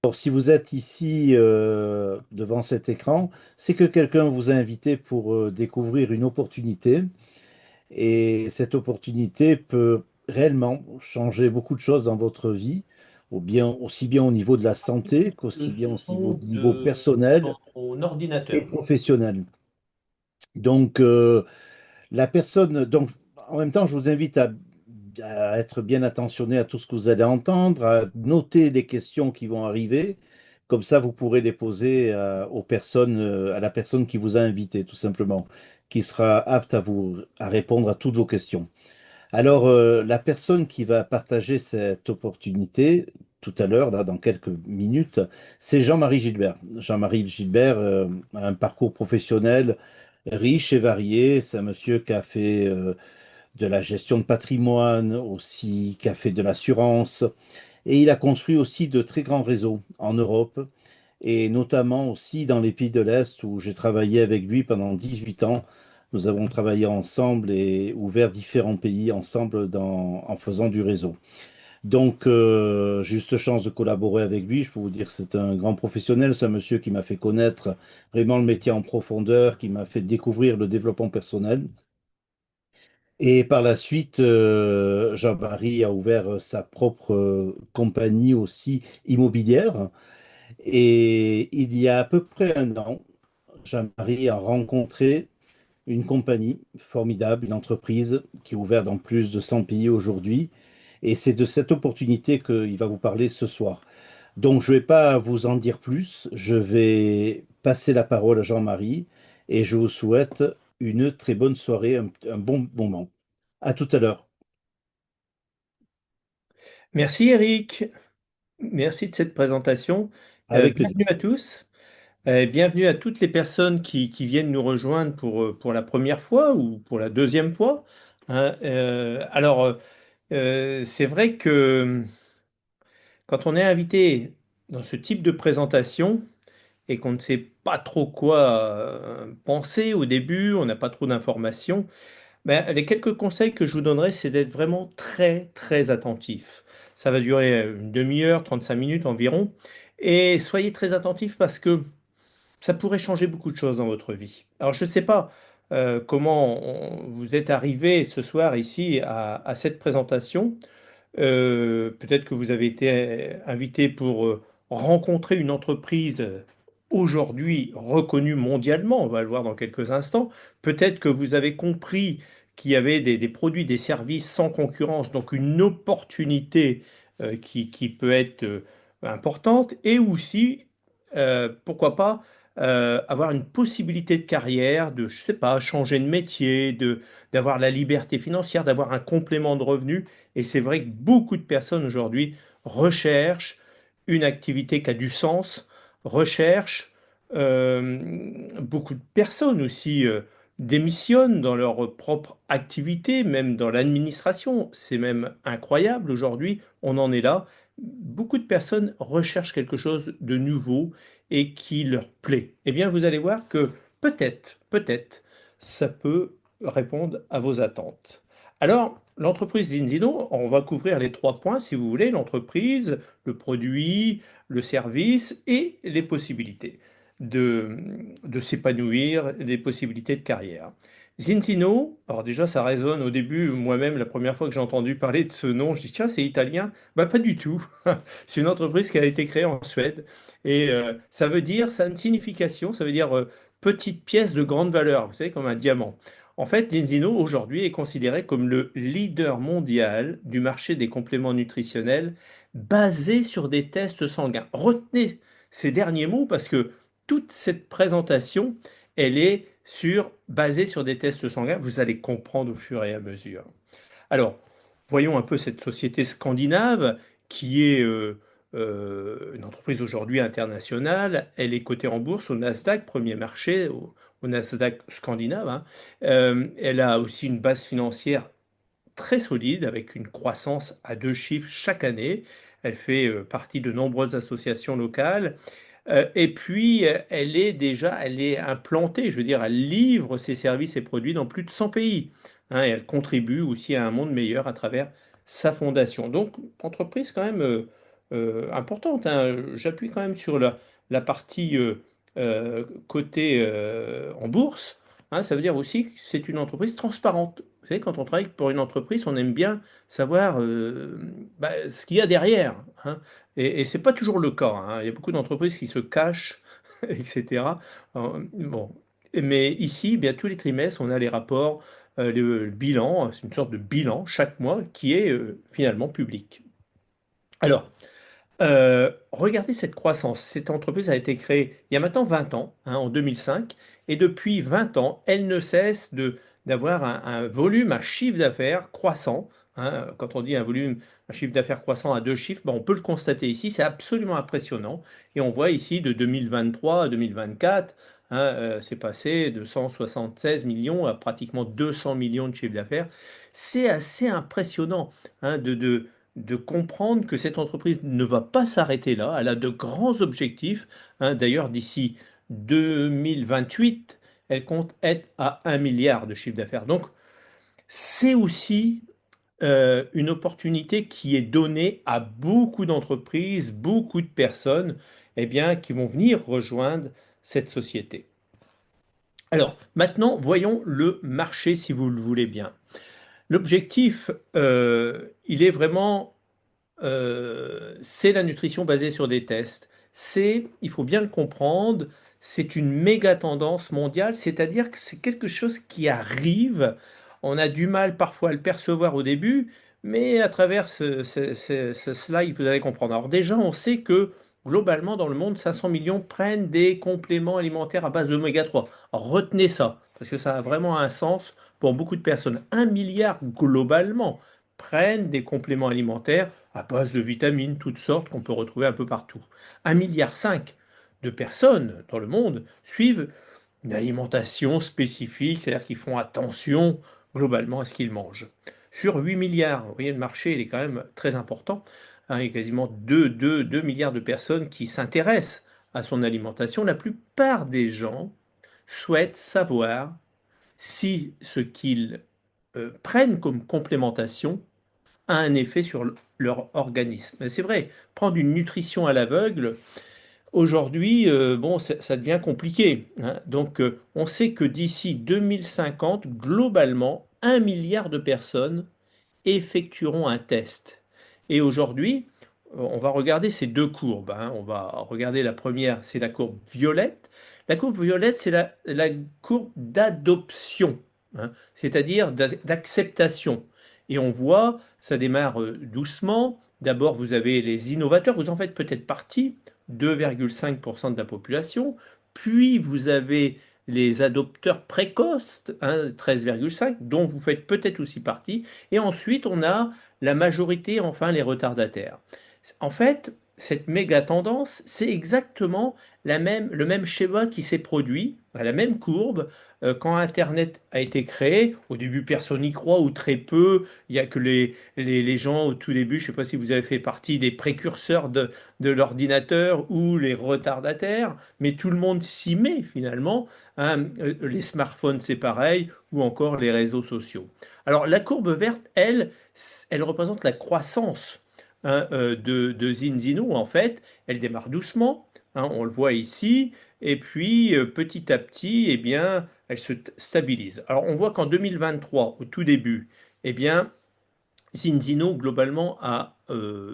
Alors, si vous êtes ici devant cet écran, c'est que quelqu'un vous a invité pour découvrir une opportunité. Et cette opportunité peut réellement changer beaucoup de choses dans votre vie, aussi bien au niveau de la santé Le qu'aussi bien au son niveau de personnel ton et ordinateur. professionnel. Donc, la personne, donc, en même temps, je vous invite à être bien attentionné à tout ce que vous allez entendre, à noter les questions qui vont arriver. Comme ça, vous pourrez les poser aux personnes, à la personne qui vous a invité, tout simplement, qui sera apte à répondre à toutes vos questions. Alors, la personne qui va partager cette opportunité tout à l'heure, là, dans quelques minutes, c'est Jean-Marie Gilbert. Jean-Marie Gilbert a un parcours professionnel riche et varié. C'est un monsieur qui a fait de la gestion de patrimoine, aussi, qui a fait de l'assurance, et il a construit aussi de très grands réseaux en Europe, et notamment aussi dans les pays de l'Est où j'ai travaillé avec lui pendant 18 ans. Nous avons travaillé ensemble et ouvert différents pays ensemble en faisant du réseau. Donc, juste chance de collaborer avec lui. Je peux vous dire que c'est un grand professionnel. C'est un monsieur qui m'a fait connaître vraiment le métier en profondeur, qui m'a fait découvrir le développement personnel. Et par la suite, Jean-Marie a ouvert sa propre compagnie aussi immobilière. Et il y a à peu près un an, Jean-Marie a rencontré une compagnie formidable, une entreprise qui est ouverte dans plus de 100 pays aujourd'hui. Et c'est de cette opportunité qu'il va vous parler ce soir. Donc, je ne vais pas vous en dire plus. Je vais passer la parole à Jean-Marie et je vous souhaite une très bonne soirée, un bon moment. À tout à l'heure. Merci Eric, merci de cette présentation. Avec plaisir. Bienvenue à tous. Bienvenue à toutes les personnes qui viennent nous rejoindre pour la première fois ou pour la deuxième fois. Hein. C'est vrai que quand on est invité dans ce type de présentation et qu'on ne sait pas trop quoi penser au début, on n'a pas trop d'informations, ben, les quelques conseils que je vous donnerai, c'est d'être vraiment très, très attentif. Ça va durer une demi-heure, 35 minutes environ. Et soyez très attentifs parce que ça pourrait changer beaucoup de choses dans votre vie. Alors, je ne sais pas comment vous êtes arrivé ce soir ici à cette présentation. Peut-être que vous avez été invité pour rencontrer une entreprise aujourd'hui reconnue mondialement, on va le voir dans quelques instants. Peut-être que vous avez compris qu'il y avait des produits, des services sans concurrence, donc une opportunité qui peut être importante, et aussi, pourquoi pas, avoir une possibilité de carrière, de, je sais pas, changer de métier, d'avoir la liberté financière, d'avoir un complément de revenus. Et c'est vrai que beaucoup de personnes aujourd'hui recherchent une activité qui a du sens, recherchent, beaucoup de personnes aussi démissionnent dans leur propre activité, même dans l'administration. C'est même incroyable aujourd'hui, on en est là. Beaucoup de personnes recherchent quelque chose de nouveau et qui leur plaît. Eh bien, vous allez voir que peut-être, ça peut répondre à vos attentes. Alors, l'entreprise Zinzino, on va couvrir les trois points, si vous voulez, l'entreprise, le produit, le service et les possibilités de, de s'épanouir, les possibilités de carrière. Zinzino, alors déjà ça résonne au début, moi-même la première fois que j'ai entendu parler de ce nom, je dis tiens c'est italien, bah pas du tout, c'est une entreprise qui a été créée en Suède et ça veut dire, ça a une signification, ça veut dire petite pièce de grande valeur, vous savez comme un diamant. En fait, Zinzino aujourd'hui est considéré comme le leader mondial du marché des compléments nutritionnels basé sur des tests sanguins. Retenez ces derniers mots parce que toute cette présentation, elle est basée sur des tests sanguins. Vous allez comprendre au fur et à mesure. Alors, voyons un peu cette société scandinave qui est une entreprise aujourd'hui internationale. Elle est cotée en bourse au Nasdaq, premier marché, au Nasdaq scandinave. Hein. Elle a aussi une base financière très solide avec une croissance à deux chiffres chaque année. Elle fait partie de nombreuses associations locales. Et puis, elle est implantée, je veux dire, elle livre ses services et produits dans plus de 100 pays. Hein, et elle contribue aussi à un monde meilleur à travers sa fondation. Donc, entreprise quand même importante, hein. J'appuie quand même sur la partie côté en bourse, hein. Ça veut dire aussi que c'est une entreprise transparente. Vous savez, quand on travaille pour une entreprise, on aime bien savoir bah, ce qu'il y a derrière, hein. Et c'est pas toujours le cas, hein. Il y a beaucoup d'entreprises qui se cachent, etc. Bon. Mais ici, bien, tous les trimestres, on a les rapports, le bilan, c'est une sorte de bilan chaque mois qui est finalement public. Alors, regardez cette croissance. Cette entreprise a été créée il y a maintenant 20 ans, hein, en 2005, et depuis 20 ans, elle ne cesse d'avoir un volume, un chiffre d'affaires croissant, hein. Quand on dit un volume, un chiffre d'affaires croissant à deux chiffres, ben, on peut le constater ici, c'est absolument impressionnant. Et on voit ici de 2023 à 2024, hein, c'est passé de 176 millions à pratiquement 200 millions de chiffre d'affaires. C'est assez impressionnant, hein, de comprendre que cette entreprise ne va pas s'arrêter là. Elle a de grands objectifs, hein. D'ailleurs, d'ici 2028, elle compte être à 1 milliard de chiffre d'affaires. Donc, c'est aussi une opportunité qui est donnée à beaucoup d'entreprises, beaucoup de personnes, eh bien, qui vont venir rejoindre cette société. Alors, maintenant, voyons le marché, si vous le voulez bien. L'objectif, il est vraiment c'est la nutrition basée sur des tests. Il faut bien le comprendre, c'est une méga tendance mondiale, c'est-à-dire que c'est quelque chose qui arrive. On a du mal parfois à le percevoir au début, mais à travers ce slide, vous allez comprendre. Alors déjà, on sait que globalement, dans le monde, 500 millions prennent des compléments alimentaires à base d'oméga 3. Alors retenez ça, parce que ça a vraiment un sens pour beaucoup de personnes. 1 milliard globalement prennent des compléments alimentaires à base de vitamines, toutes sortes qu'on peut retrouver un peu partout. 1,5 milliard de personnes dans le monde suivent une alimentation spécifique, c'est-à-dire qu'ils font attention globalement à ce qu'ils mangent. Sur 8 milliards, vous voyez, le marché il est quand même très important, hein. Il y a quasiment 2 milliards de personnes qui s'intéressent à son alimentation. La plupart des gens souhaitent savoir si ce qu'ils prennent comme complémentation a un effet sur leur organisme. C'est vrai, prendre une nutrition à l'aveugle, aujourd'hui, bon, ça devient compliqué, hein. Donc, on sait que d'ici 2050, globalement, 1 milliard de personnes effectueront un test. Et aujourd'hui, on va regarder ces deux courbes, hein. On va regarder la première, c'est la courbe violette. La courbe violette, c'est la courbe d'adoption, hein, c'est-à-dire d'acceptation. Et on voit, ça démarre doucement. D'abord, vous avez les innovateurs, vous en faites peut-être partie, 2,5% de la population. Puis, vous avez les adopteurs précoces, hein, 13,5, dont vous faites peut-être aussi partie. Et ensuite, on a la majorité, enfin, les retardataires. En fait, cette méga tendance, c'est exactement le même schéma qui s'est produit, la même courbe, quand Internet a été créé. Au début, personne n'y croit ou très peu. Il n'y a que les gens au tout début, je ne sais pas si vous avez fait partie des précurseurs de l'ordinateur ou les retardataires, mais tout le monde s'y met finalement, hein. Les smartphones, c'est pareil, ou encore les réseaux sociaux. Alors, la courbe verte, elle représente la croissance, hein, de Zinzino, en fait. Elle démarre doucement, hein, on le voit ici, et puis petit à petit, eh bien, elle se stabilise. Alors, on voit qu'en 2023, au tout début, eh bien, Zinzino, globalement, a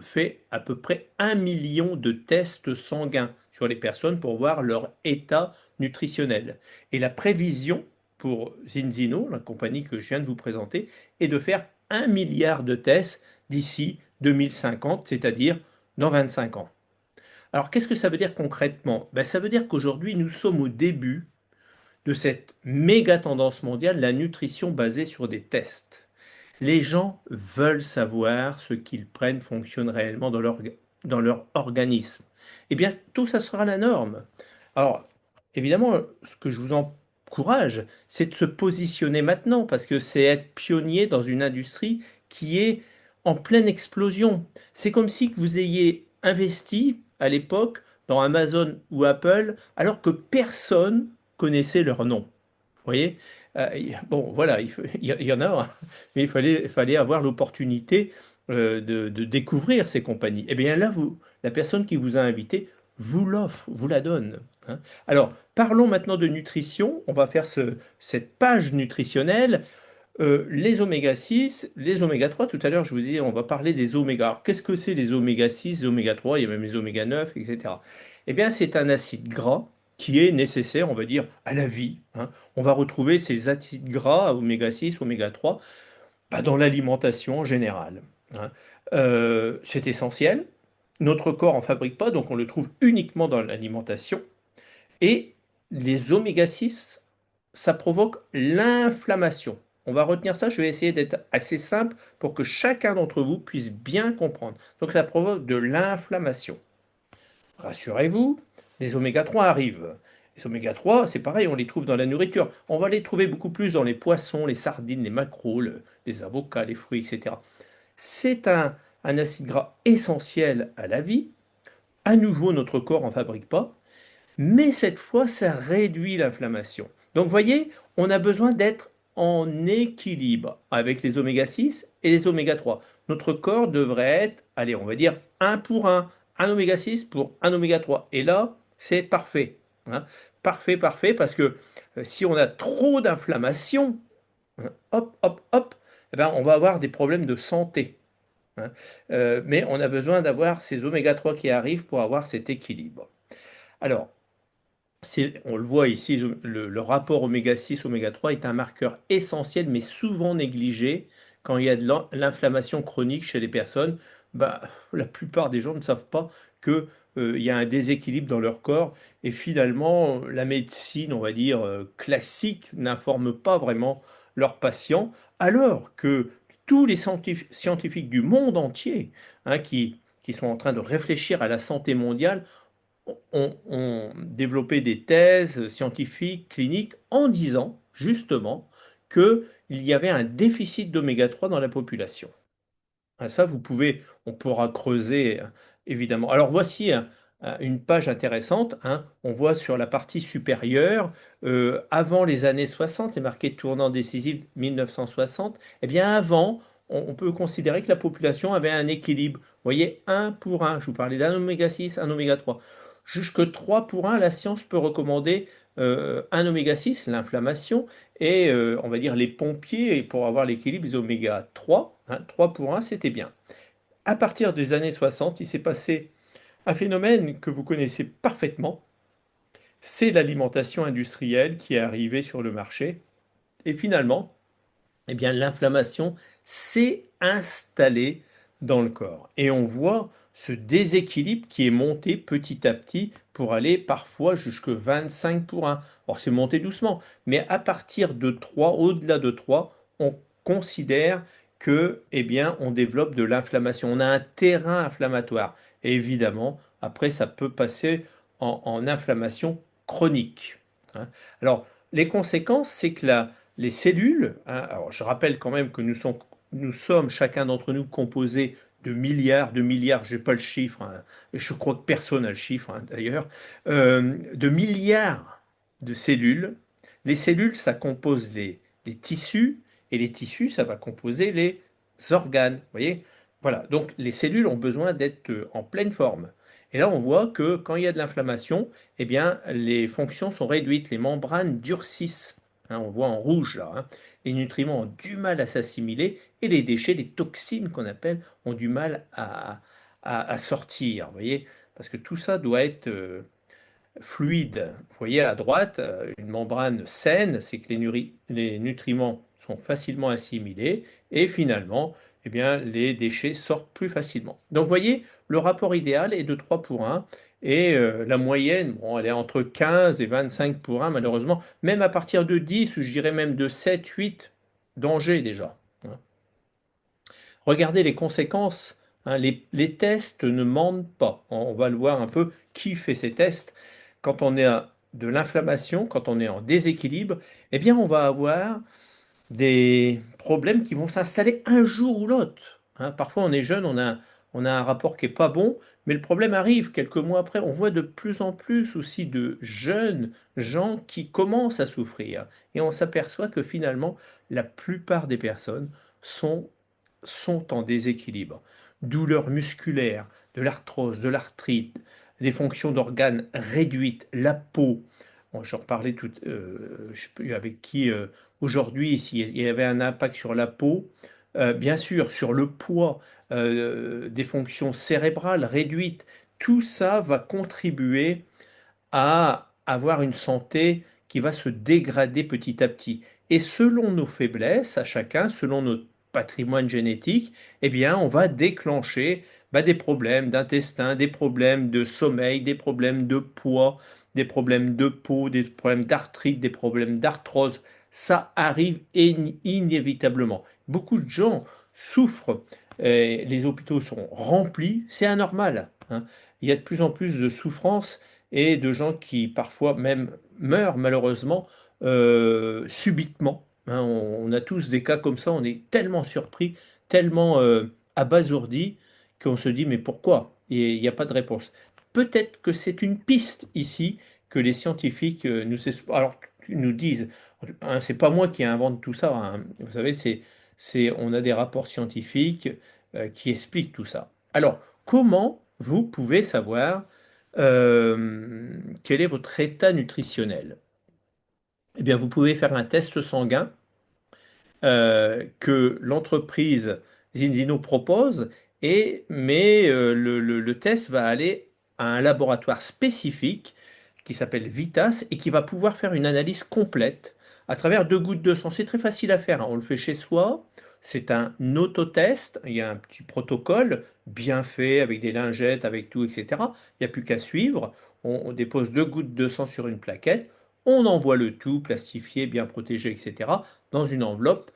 fait à peu près 1 million de tests sanguins sur les personnes pour voir leur état nutritionnel. Et la prévision pour Zinzino, la compagnie que je viens de vous présenter, est de faire 1 milliard de tests d'ici 2050, c'est-à-dire dans 25 ans. Alors, qu'est-ce que ça veut dire concrètement? Ben, ça veut dire qu'aujourd'hui, nous sommes au début de cette méga tendance mondiale, la nutrition basée sur des tests. Les gens veulent savoir ce qu'ils prennent fonctionne réellement dans leur organisme. Et bientôt, ça sera la norme. Alors, évidemment, ce que je vous encourage, c'est de se positionner maintenant, parce que c'est être pionnier dans une industrie qui est en pleine explosion. C'est comme si vous ayez investi à l'époque dans Amazon ou Apple, alors que personne connaissait leur nom. Vous voyez? Bon, voilà, il y en a, hein, mais il fallait avoir l'opportunité de découvrir ces compagnies. Eh bien là, la personne qui vous a invité vous l'offre, vous la donne, hein. Alors, parlons maintenant de nutrition. On va faire cette page nutritionnelle. Les oméga 6, les oméga 3. Tout à l'heure, je vous dis, on va parler des oméga. Alors, qu'est-ce que c'est les oméga 6, les oméga 3? Il y a même les oméga 9, etc. Eh bien, c'est un acide gras qui est nécessaire, on va dire, à la vie, hein. On va retrouver ces acides gras, oméga 6, oméga 3, dans l'alimentation en général, hein. C'est essentiel. Notre corps n'en fabrique pas, donc on le trouve uniquement dans l'alimentation. Et les oméga 6, ça provoque l'inflammation. On va retenir ça, je vais essayer d'être assez simple pour que chacun d'entre vous puisse bien comprendre. Donc ça provoque de l'inflammation. Rassurez-vous, les oméga 3 arrivent. Les oméga 3, c'est pareil, on les trouve dans la nourriture. On va les trouver beaucoup plus dans les poissons, les sardines, les maquereaux, les avocats, les fruits, etc. C'est un acide gras essentiel à la vie. À nouveau, notre corps n'en fabrique pas, mais cette fois, ça réduit l'inflammation. Donc, vous voyez, on a besoin d'être en équilibre avec les oméga 6 et les oméga 3. Notre corps devrait être, allez, on va dire 1 pour 1, un oméga 6 pour un oméga 3. Et là, c'est parfait, hein. Parfait, parfait, parce que si on a trop d'inflammation, hein, hop, hop, hop, eh ben, on va avoir des problèmes de santé, hein. Mais on a besoin d'avoir ces oméga 3 qui arrivent pour avoir cet équilibre. Alors, on le voit ici, le rapport oméga 6, oméga 3 est un marqueur essentiel, mais souvent négligé quand il y a de l'inflammation chronique chez les personnes. La plupart des gens ne savent pas qu'il y a un déséquilibre dans leur corps, et finalement, la médecine, on va dire, classique, n'informe pas vraiment leurs patients, alors que tous les scientifiques du monde entier, hein, qui sont en train de réfléchir à la santé mondiale, ont développé des thèses scientifiques, cliniques, en disant justement qu'il y avait un déficit d'oméga 3 dans la population. Ah, ça, on pourra creuser, évidemment. Alors voici une page intéressante, hein. On voit sur la partie supérieure, avant les années 60, c'est marqué tournant décisif 1960. Eh bien avant, on peut considérer que la population avait un équilibre. Vous voyez, 1 pour 1. Je vous parlais d'un oméga 6, un oméga 3. Jusque 3 pour 1, la science peut recommander un oméga 6, l'inflammation, et on va dire les pompiers, pour avoir l'équilibre, les oméga 3, hein, 3 pour 1, c'était bien. À partir des années 60, il s'est passé un phénomène que vous connaissez parfaitement, c'est l'alimentation industrielle qui est arrivée sur le marché. Et finalement, eh bien, l'inflammation s'est installée dans le corps. Et on voit ce déséquilibre qui est monté petit à petit pour aller parfois jusqu'à 25 pour 1. Alors c'est monté doucement, mais à partir de 3, au-delà de 3, on considère que, eh bien, on développe de l'inflammation. On a un terrain inflammatoire. Et évidemment, après, ça peut passer en inflammation chronique, hein. Alors, les conséquences, c'est que les cellules, hein, alors je rappelle quand même que nous sommes chacun d'entre nous composés de milliards, je n'ai pas le chiffre, hein, et je crois que personne n'a le chiffre, hein, d'ailleurs, de milliards de cellules. Les cellules, ça compose les tissus, et les tissus, ça va composer les organes. Vous voyez? Voilà, donc les cellules ont besoin d'être en pleine forme. Et là, on voit que quand il y a de l'inflammation, eh bien, les fonctions sont réduites, les membranes durcissent, hein, on voit en rouge là, hein. Les nutriments ont du mal à s'assimiler, et les déchets, les toxines qu'on appelle, ont du mal à sortir. Vous voyez? Parce que tout ça doit être fluide. Vous voyez à droite, une membrane saine, c'est que les nutriments sont facilement assimilés, et finalement, eh bien, les déchets sortent plus facilement. Donc vous voyez, le rapport idéal est de 3 pour 1, et la moyenne, bon, elle est entre 15 et 25 pour 1 malheureusement, même à partir de 10, ou je dirais même de 7, 8, danger déjà, hein. Regardez les conséquences, hein, les tests ne mentent pas. On va le voir un peu, qui fait ces tests. Quand on a de l'inflammation, quand on est en déséquilibre, eh bien on va avoir des problèmes qui vont s'installer un jour ou l'autre, hein. Parfois on est jeune, on a un rapport qui n'est pas bon, mais le problème arrive quelques mois après. On voit de plus en plus aussi de jeunes gens qui commencent à souffrir. Et on s'aperçoit que finalement, la plupart des personnes sont sont en déséquilibre. Douleurs musculaires, de l'arthrose, de l'arthrite, des fonctions d'organes réduites, la peau. Bon, j'en parlais tout, je sais plus avec qui aujourd'hui, s'il y avait un impact sur la peau, bien sûr, sur le poids, des fonctions cérébrales réduites, tout ça va contribuer à avoir une santé qui va se dégrader petit à petit. Et selon nos faiblesses, à chacun, selon notre patrimoine génétique, eh bien, on va déclencher des problèmes d'intestin, des problèmes de sommeil, des problèmes de poids, des problèmes de peau, des problèmes d'arthrite, des problèmes d'arthrose. Ça arrive inévitablement. Beaucoup de gens souffrent, les hôpitaux sont remplis, c'est anormal, hein. Il y a de plus en plus de souffrance et de gens qui parfois même meurent malheureusement subitement, hein. On a tous des cas comme ça, on est tellement surpris, tellement abasourdi qu'on se dit mais pourquoi? Et il n'y a pas de réponse. Peut-être que c'est une piste ici que les scientifiques nous disent. Hein, c'est pas moi qui invente tout ça, hein. Vous savez, on a des rapports scientifiques qui expliquent tout ça. Alors, comment vous pouvez savoir quel est votre état nutritionnel? Eh bien, vous pouvez faire un test sanguin que l'entreprise Zinzino propose, mais le test va aller à un laboratoire spécifique qui s'appelle Vitas et qui va pouvoir faire une analyse complète à travers 2 gouttes de sang. C'est très facile à faire, hein. On le fait chez soi. C'est un autotest. Il y a un petit protocole bien fait avec des lingettes, avec tout, etc. Il n'y a plus qu'à suivre. On dépose 2 gouttes de sang sur une plaquette. On envoie le tout plastifié, bien protégé, etc. dans une enveloppe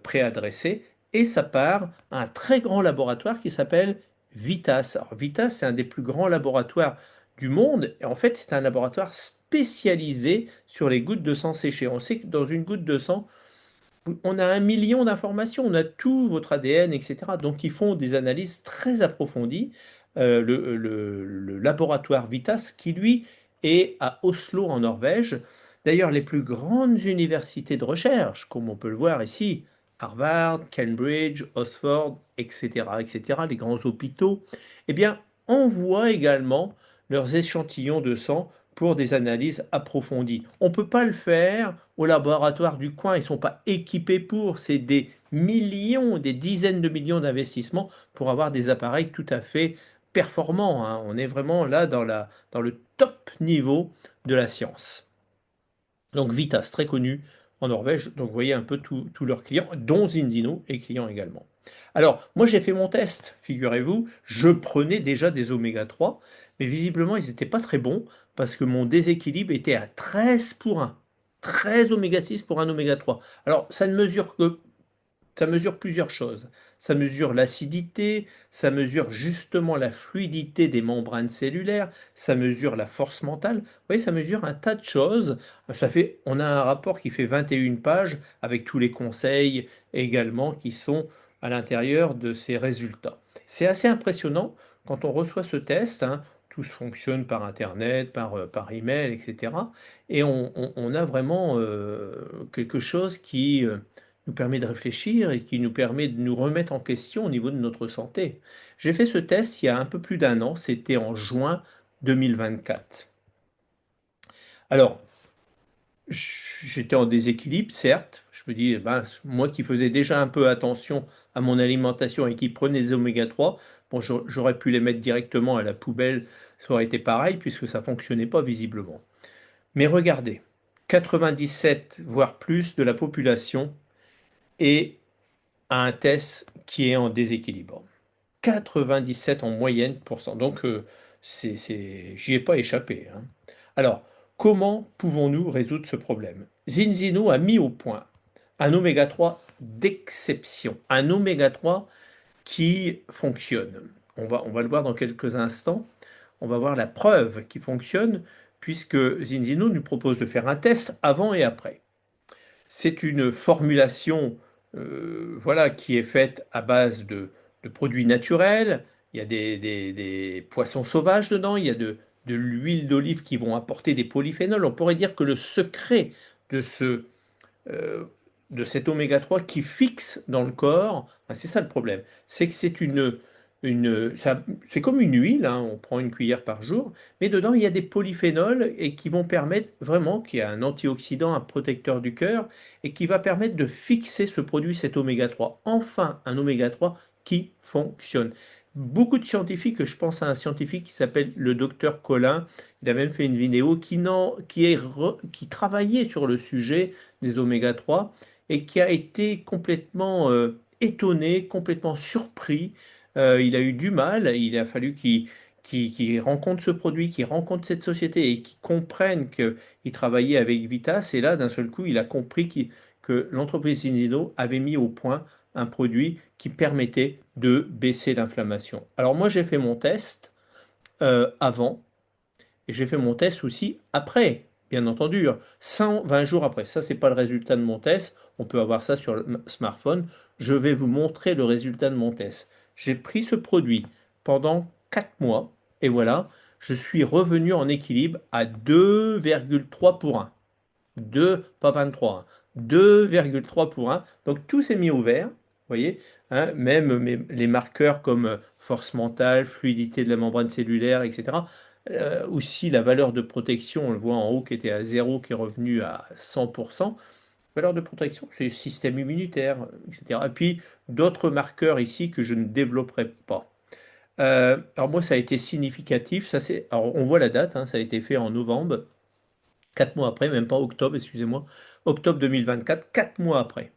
préadressée et ça part à un très grand laboratoire qui s'appelle Vitas. Alors, Vitas, c'est un des plus grands laboratoires du monde. Et en fait, c'est un laboratoire spécialisé sur les gouttes de sang séchées. On sait que dans une goutte de sang, on a 1 million d'informations, on a tout votre ADN, etc. Donc, ils font des analyses très approfondies. Le laboratoire Vitas, qui lui est à Oslo, en Norvège. D'ailleurs, les plus grandes universités de recherche, comme on peut le voir ici, Harvard, Cambridge, Oxford, etc., etc., les grands hôpitaux, eh bien, envoient également leurs échantillons de sang pour des analyses approfondies. On ne peut pas le faire au laboratoire du coin, ils ne sont pas équipés pour, c'est des millions, des dizaines de millions d'investissements pour avoir des appareils tout à fait performants, hein. On est vraiment là dans le top niveau de la science. Donc Vitas, très connu en Norvège, donc vous voyez un peu tous leurs clients, dont Zindino est client également. Alors, moi j'ai fait mon test, figurez-vous, je prenais déjà des oméga 3, mais visiblement ils n'étaient pas très bons, parce que mon déséquilibre était à 13 pour 1. 13 oméga 6 pour un oméga 3. Alors, ça mesure plusieurs choses. Ça mesure l'acidité, ça mesure justement la fluidité des membranes cellulaires, ça mesure la force mentale. Vous voyez, ça mesure un tas de choses. On a un rapport qui fait 21 pages avec tous les conseils également qui sont à l'intérieur de ces résultats. C'est assez impressionnant quand on reçoit ce test, hein. Tout se fonctionne par Internet, par email, etc. Et on a vraiment quelque chose qui nous permet de réfléchir et qui nous permet de nous remettre en question au niveau de notre santé. J'ai fait ce test il y a un peu plus d'un an, c'était en juin 2024. Alors, j'étais en déséquilibre, certes. Je me dis, eh ben, moi qui faisais déjà un peu attention à mon alimentation et qui prenais des oméga 3, bon, j'aurais pu les mettre directement à la poubelle, ça aurait été pareil puisque ça ne fonctionnait pas visiblement. Mais regardez, 97 voire plus de la population est à un test qui est en déséquilibre. 97 en moyenne pour cent. Donc, j'y ai pas échappé, hein. Alors, comment pouvons-nous résoudre ce problème? Zinzino a mis au point un oméga 3 d'exception, un oméga 3 qui fonctionne. On va le voir dans quelques instants. On va voir la preuve qui fonctionne, puisque Zinzino nous propose de faire un test avant et après. C'est une formulation voilà, qui est faite à base de produits naturels. Il y a des poissons sauvages dedans, il y a de l'huile d'olive qui vont apporter des polyphénols. On pourrait dire que le secret de ce, euh, de cet oméga 3 qui fixe dans le corps. Ah, c'est ça le problème. C'est que c'est comme une huile, hein, on prend une cuillère par jour, mais dedans il y a des polyphénols et qui vont permettre vraiment, qu'il y a un antioxydant, un protecteur du cœur, et qui va permettre de fixer ce produit, cet oméga 3. Enfin, un oméga 3 qui fonctionne. Beaucoup de scientifiques, je pense à un scientifique qui s'appelle le docteur Collin, il a même fait une vidéo qui travaillait sur le sujet des oméga 3 et qui a été complètement étonné, complètement surpris. Il a eu du mal, il a fallu qu'il rencontre ce produit, qu'il rencontre cette société et qu'il comprenne qu'il travaillait avec Vitas. Et là, d'un seul coup, il a compris que l'entreprise Inzino avait mis au point un produit qui permettait de baisser l'inflammation. Alors moi, j'ai fait mon test avant. Et j'ai fait mon test aussi après, bien entendu, 120 jours après. Ça, c'est pas le résultat de mon test. On peut avoir ça sur le smartphone. Je vais vous montrer le résultat de mon test. J'ai pris ce produit pendant 4 mois et voilà, je suis revenu en équilibre à 2,3 pour 1. 2, pas 23, hein, 2,3 pour 1. Donc tout s'est mis au vert, vous voyez, hein, même les marqueurs comme force mentale, fluidité de la membrane cellulaire, etc. Aussi la valeur de protection, on le voit en haut qui était à 0, qui est revenu à 100%. Valeur de protection, c'est le système immunitaire, etc. Et puis d'autres marqueurs ici que je ne développerai pas. Alors moi, ça a été significatif. Alors on voit la date, hein, ça a été fait en novembre. 4 mois après, même pas octobre, excusez-moi, octobre 2024, 4 mois après.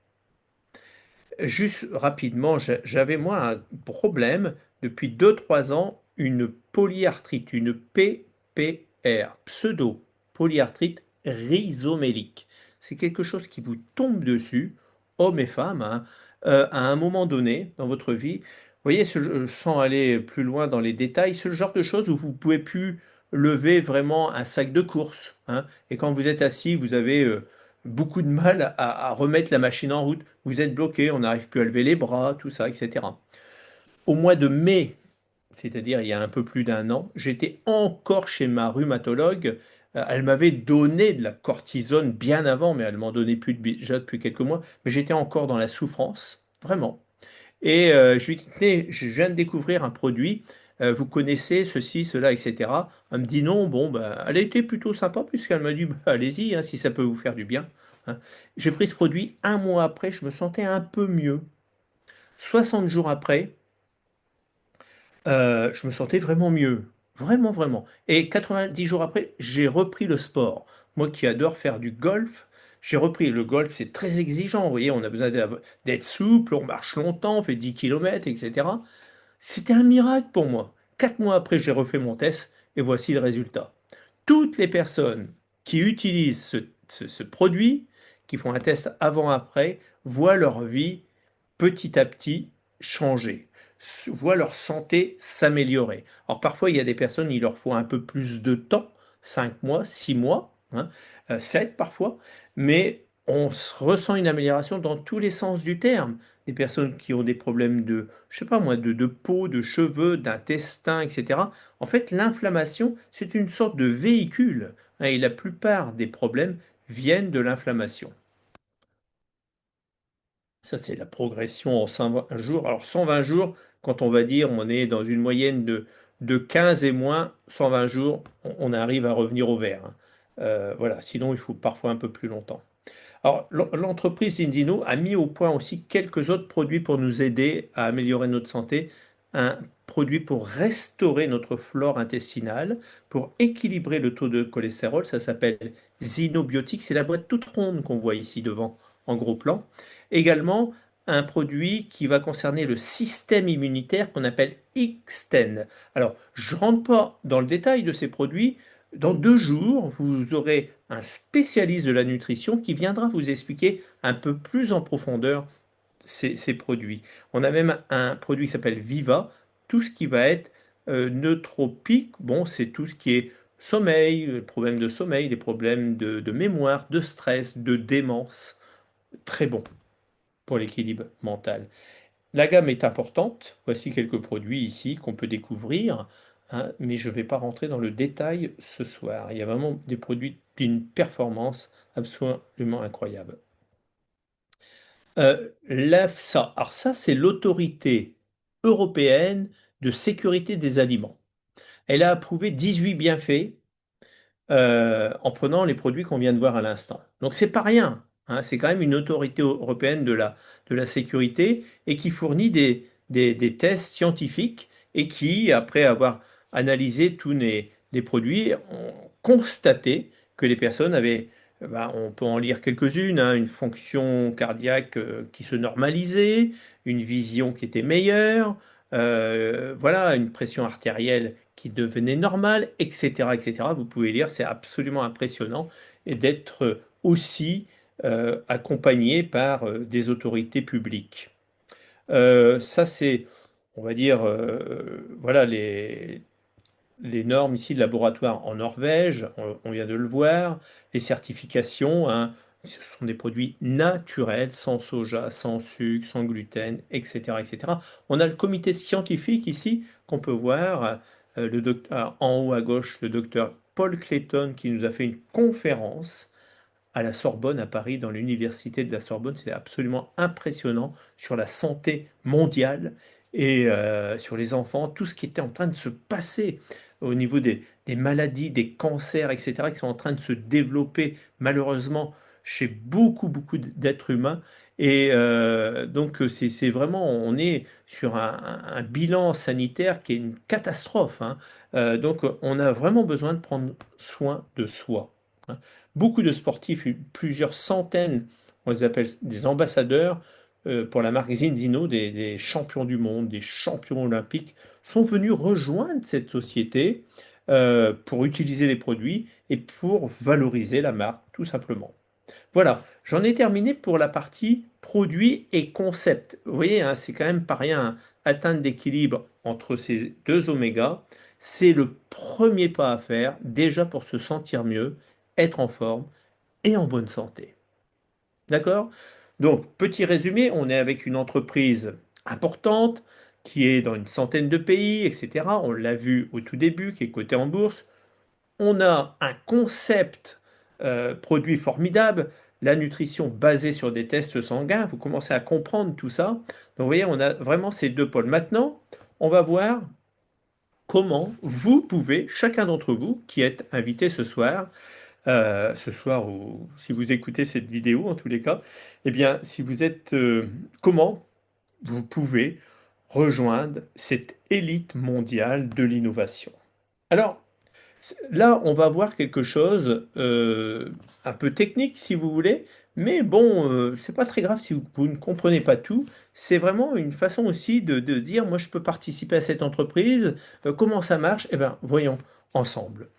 Juste rapidement, j'avais moi un problème depuis 2 3 ans, une polyarthrite, une PPR, pseudo-polyarthrite rhizomélique. C'est quelque chose qui vous tombe dessus, hommes et femmes, hein, à un moment donné dans votre vie. Vous voyez, sans aller plus loin dans les détails, ce genre de choses où vous ne pouvez plus lever vraiment un sac de course, hein, et quand vous êtes assis, vous avez beaucoup de mal à remettre la machine en route. Vous êtes bloqué, on n'arrive plus à lever les bras, tout ça, etc. Au mois de mai, c'est-à-dire il y a un peu plus d'un an, j'étais encore chez ma rhumatologue. Elle m'avait donné de la cortisone bien avant, mais elle m'en donnait plus déjà depuis quelques mois. Mais j'étais encore dans la souffrance, vraiment. Et je lui dis, tenez, je viens de découvrir un produit, vous connaissez ceci, cela, etc. Elle me dit non, bon, bah, elle a été plutôt sympa puisqu'elle m'a dit, bah, allez-y, hein, si ça peut vous faire du bien, hein. J'ai pris ce produit, un mois après, je me sentais un peu mieux. 60 jours après, je me sentais vraiment mieux. Vraiment, vraiment. Et 90 jours après, j'ai repris le sport. Moi qui adore faire du golf, j'ai repris. Le golf, c'est très exigeant. Vous voyez, on a besoin d'être souple, on marche longtemps, on fait 10 km, etc. C'était un miracle pour moi. 4 mois après, j'ai refait mon test et voici le résultat. Toutes les personnes qui utilisent ce produit, qui font un test avant-après, voient leur vie petit à petit changer, voient leur santé s'améliorer. Alors parfois, il y a des personnes, il leur faut un peu plus de temps, 5 mois, 6 mois, hein, 7 parfois, mais on ressent une amélioration dans tous les sens du terme. Des personnes qui ont des problèmes de, je sais pas moi, de peau, de cheveux, d'intestin, etc. En fait, l'inflammation, c'est une sorte de véhicule, hein, et la plupart des problèmes viennent de l'inflammation. Ça, c'est la progression en 120 jours. Alors, 120 jours, quand on va dire on est dans une moyenne de 15 et moins, 120 jours, on arrive à revenir au vert, hein. Voilà, sinon il faut parfois un peu plus longtemps. Alors, l'entreprise Indino a mis au point aussi quelques autres produits pour nous aider à améliorer notre santé. Un produit pour restaurer notre flore intestinale, pour équilibrer le taux de cholestérol, ça s'appelle Zinobiotics. C'est la boîte toute ronde qu'on voit ici devant en gros plan. Également, un produit qui va concerner le système immunitaire qu'on appelle Xten. Alors, je ne rentre pas dans le détail de ces produits. Dans 2 jours, vous aurez un spécialiste de la nutrition qui viendra vous expliquer un peu plus en profondeur ces produits. On a même un produit qui s'appelle Viva, tout ce qui va être nootropique. Bon, c'est tout ce qui est sommeil, les problèmes de sommeil, les problèmes de mémoire, de stress, de démence. Très bon pour l'équilibre mental. La gamme est importante. Voici quelques produits ici qu'on peut découvrir, hein, mais je ne vais pas rentrer dans le détail ce soir. Il y a vraiment des produits d'une performance absolument incroyable. L'EFSA, alors ça, c'est l'autorité européenne de sécurité des aliments. Elle a approuvé 18 bienfaits en prenant les produits qu'on vient de voir à l'instant. Donc c'est pas rien, hein, c'est quand même une autorité européenne de la sécurité et qui fournit des tests scientifiques et qui, après avoir analysé tous les produits, ont constaté que les personnes avaient, on peut en lire quelques-unes, hein, une fonction cardiaque qui se normalisait, une vision qui était meilleure, voilà, une pression artérielle qui devenait normale, etc., etc. Vous pouvez lire, c'est absolument impressionnant et d'être aussi accompagné par des autorités publiques. Ça, c'est, on va dire, voilà les normes ici de laboratoire en Norvège, on vient de le voir, les certifications, hein, ce sont des produits naturels, sans soja, sans sucre, sans gluten, etc., etc. On a le comité scientifique ici qu'on peut voir, en haut à gauche, le docteur Paul Clayton qui nous a fait une conférence à la Sorbonne, à Paris, dans l'université de la Sorbonne. C'est absolument impressionnant sur la santé mondiale et sur les enfants, tout ce qui était en train de se passer au niveau des maladies, des cancers, etc., qui sont en train de se développer malheureusement chez beaucoup, beaucoup d'êtres humains. Et donc, c'est vraiment, on est sur un bilan sanitaire qui est une catastrophe, hein. Donc, on a vraiment besoin de prendre soin de soi, hein. Beaucoup de sportifs, plusieurs centaines, on les appelle des ambassadeurs pour la marque Zinzino, des champions du monde, des champions olympiques, sont venus rejoindre cette société pour utiliser les produits et pour valoriser la marque, tout simplement. Voilà, j'en ai terminé pour la partie produit et concept. Vous voyez, hein, c'est quand même pas rien, hein. Atteindre l'équilibre entre ces deux omégas, c'est le premier pas à faire, déjà pour se sentir mieux, être en forme et en bonne santé. D'accord? Donc, petit résumé, on est avec une entreprise importante qui est dans une centaine de pays, etc. On l'a vu au tout début, qui est cotée en bourse. On a un concept produit formidable, la nutrition basée sur des tests sanguins. Vous commencez à comprendre tout ça. Donc, vous voyez, on a vraiment ces deux pôles. Maintenant, on va voir comment vous pouvez, chacun d'entre vous qui êtes invité ce soir ou si vous écoutez cette vidéo en tous les cas, eh bien, si vous êtes, comment vous pouvez rejoindre cette élite mondiale de l'innovation. Alors, là, on va voir quelque chose un peu technique, si vous voulez, mais bon, c'est pas très grave si vous ne comprenez pas tout. C'est vraiment une façon aussi de dire, moi, je peux participer à cette entreprise. Comment ça marche? Eh bien, voyons ensemble.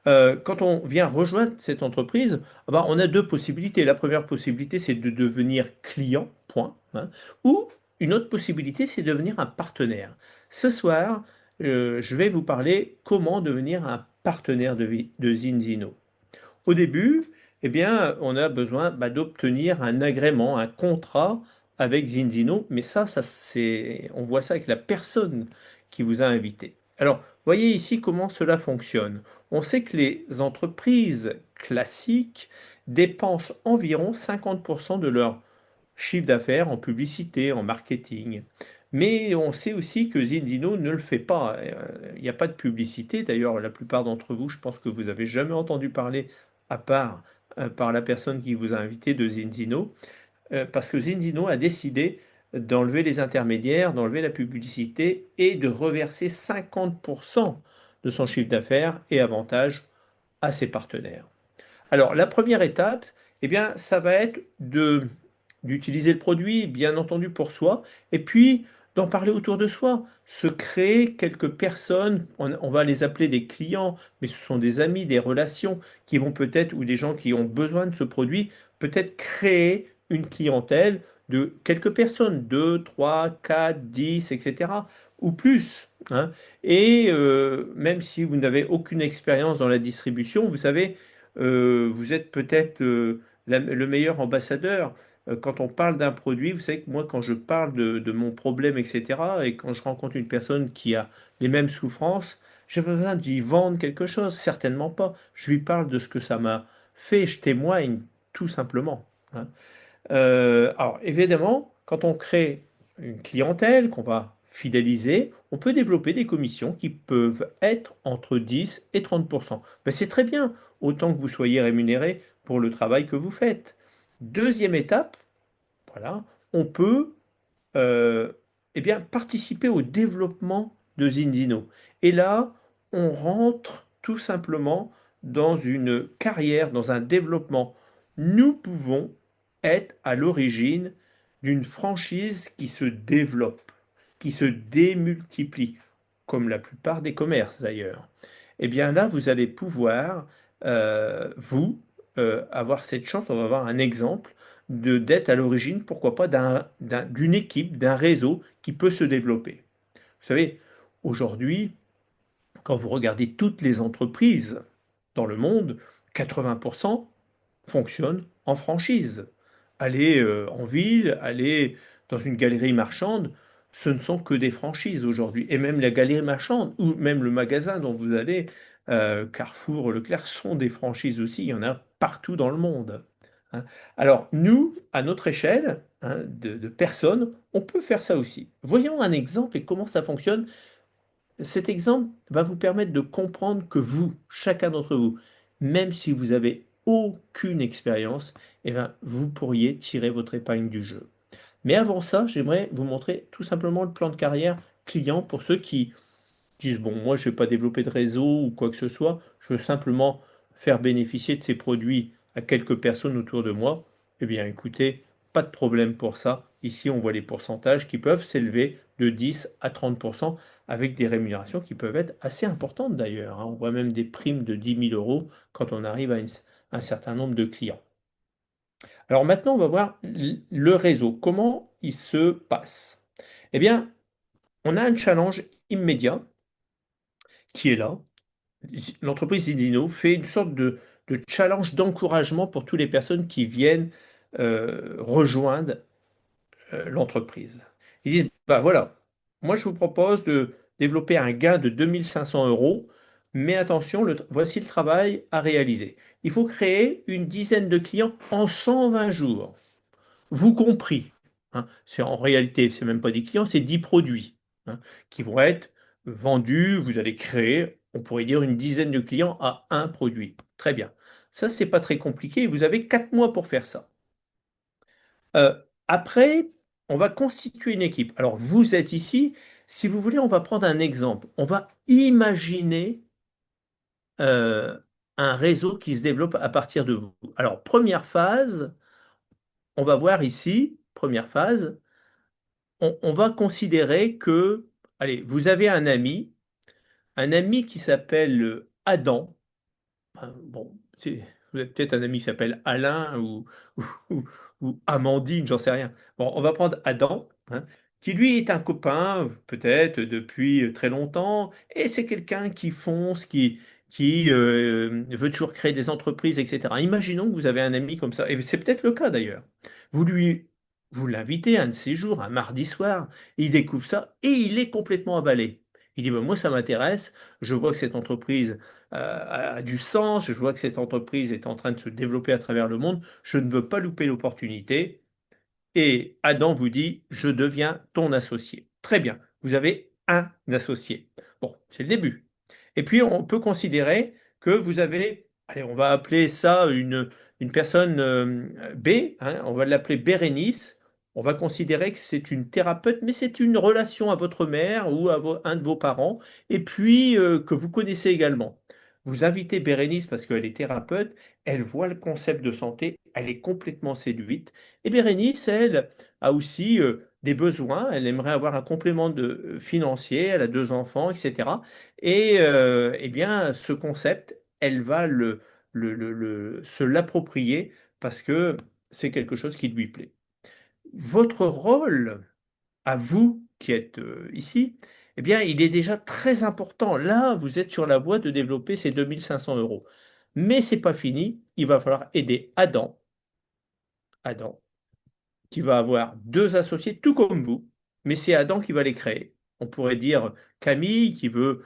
Quand on vient rejoindre cette entreprise, ah ben, on a deux possibilités. La première possibilité, c'est de devenir client, point, hein, ou une autre possibilité, c'est de devenir un partenaire. Ce soir, je vais vous parler comment devenir un partenaire de Zinzino. Au début, eh bien, on a besoin d'obtenir un agrément, un contrat avec Zinzino, mais ça c'est, on voit ça avec la personne qui vous a invité. Alors, voyez ici comment cela fonctionne. On sait que les entreprises classiques dépensent environ 50% de leur chiffre d'affaires en publicité, en marketing. Mais on sait aussi que Zinzino ne le fait pas. Il n'y a pas de publicité. D'ailleurs, la plupart d'entre vous, je pense que vous avez jamais entendu parler, à part par la personne qui vous a invité de Zinzino, parce que Zinzino a décidé d'enlever les intermédiaires, d'enlever la publicité et de reverser 50% de son chiffre d'affaires et avantages à ses partenaires. Alors, la première étape, eh bien, ça va être d'utiliser le produit, bien entendu, pour soi, et puis d'en parler autour de soi, se créer quelques personnes, on va les appeler des clients, mais ce sont des amis, des relations qui vont peut-être, ou des gens qui ont besoin de ce produit, peut-être créer une clientèle de quelques personnes, 2, 3, 4, 10, etc., ou plus, hein. Et même si vous n'avez aucune expérience dans la distribution, vous savez, vous êtes peut-être le meilleur ambassadeur. Quand on parle d'un produit, vous savez que moi, quand je parle de mon problème, etc., et quand je rencontre une personne qui a les mêmes souffrances, j'ai pas besoin d'y vendre quelque chose, certainement pas. Je lui parle de ce que ça m'a fait, je témoigne tout simplement, hein. Alors, évidemment, quand on crée une clientèle qu'on va fidéliser, on peut développer des commissions qui peuvent être entre 10 et 30%. Ben, c'est très bien, autant que vous soyez rémunéré pour le travail que vous faites. Deuxième étape, voilà, on peut eh bien, participer au développement de Zinzino. Et là, on rentre tout simplement dans une carrière, dans un développement. Nous pouvons être à l'origine d'une franchise qui se développe, qui se démultiplie, comme la plupart des commerces d'ailleurs. Eh bien là, vous allez pouvoir, avoir cette chance, on va avoir un exemple d'être à l'origine, pourquoi pas, d'une équipe, d'un réseau qui peut se développer. Vous savez, aujourd'hui, quand vous regardez toutes les entreprises dans le monde, 80% fonctionnent en franchise. Allez en ville, allez dans une galerie marchande, ce ne sont que des franchises aujourd'hui. Et même la galerie marchande, ou même le magasin dont vous allez, Carrefour, Leclerc, sont des franchises aussi. Il y en a partout dans le monde, hein. Alors, nous, à notre échelle, hein, de personnes, on peut faire ça aussi. Voyons un exemple et comment ça fonctionne. Cet exemple va vous permettre de comprendre que vous, chacun d'entre vous, même si vous avez aucune expérience, eh ben, vous pourriez tirer votre épingle du jeu. Mais avant ça, j'aimerais vous montrer tout simplement le plan de carrière client pour ceux qui disent, bon, moi, je ne vais pas développer de réseau ou quoi que ce soit, je veux simplement faire bénéficier de ces produits à quelques personnes autour de moi. Eh bien, écoutez, pas de problème pour ça. Ici, on voit les pourcentages qui peuvent s'élever de 10 à 30% avec des rémunérations qui peuvent être assez importantes d'ailleurs, hein. On voit même des primes de 10 000 € quand on arrive à un certain nombre de clients. Alors maintenant, on va voir le réseau. Comment il se passe? Eh bien, on a un challenge immédiat qui est là. L'entreprise Zidino fait une sorte de challenge d'encouragement pour toutes les personnes qui viennent rejoindre l'entreprise. Ils disent, bah voilà, moi je vous propose de développer un gain de 2 500 €, mais attention, voici le travail à réaliser. Il faut créer une dizaine de clients en 120 jours, vous compris, hein. En réalité, c'est même pas des clients, c'est 10 produits, hein, qui vont être vendus. Vous allez créer, on pourrait dire, une dizaine de clients à un produit. Très bien. Ça, c'est pas très compliqué. Vous avez 4 mois pour faire ça. Après, on va constituer une équipe. Alors, vous êtes ici. Si vous voulez, on va prendre un exemple. On va imaginer euh, un réseau qui se développe à partir de vous. Alors, première phase, on va voir ici, première phase, on va considérer que, allez, vous avez un ami qui s'appelle Adam. Bon, vous avez peut-être un ami qui s'appelle Alain ou, ou- ou Amandine, j'en sais rien. Bon, on va prendre Adam, hein, qui lui est un copain, peut-être depuis très longtemps, et c'est quelqu'un qui fonce, qui veut toujours créer des entreprises, etc. Imaginons que vous avez un ami comme ça, et c'est peut-être le cas d'ailleurs. Vous lui, vous l'invitez un de ces jours, un mardi soir, il découvre ça, et il est complètement emballé. Il dit, ben, moi ça m'intéresse, je vois que cette entreprise a du sens, je vois que cette entreprise est en train de se développer à travers le monde, je ne veux pas louper l'opportunité. Et Adam vous dit, je deviens ton associé. Très bien, vous avez un associé. Bon, c'est le début. Et puis, on peut considérer que vous avez, allez, on va appeler ça une personne B, hein, on va l'appeler Bérénice. On va considérer que c'est une thérapeute, mais c'est une relation à votre mère ou à un de vos parents, et puis que vous connaissez également. Vous invitez Bérénice parce qu'elle est thérapeute, elle voit le concept de santé, elle est complètement séduite. Et Bérénice, elle, a aussi des besoins, elle aimerait avoir un complément financier, elle a deux enfants, etc. Et eh bien, ce concept, elle va se l'approprier parce que c'est quelque chose qui lui plaît. Votre rôle, à vous qui êtes ici, eh bien, il est déjà très important. Là, vous êtes sur la voie de développer ces 2 500 €. Mais c'est pas fini, il va falloir aider Adam qui va avoir deux associés, tout comme vous, mais c'est Adam qui va les créer. On pourrait dire Camille qui veut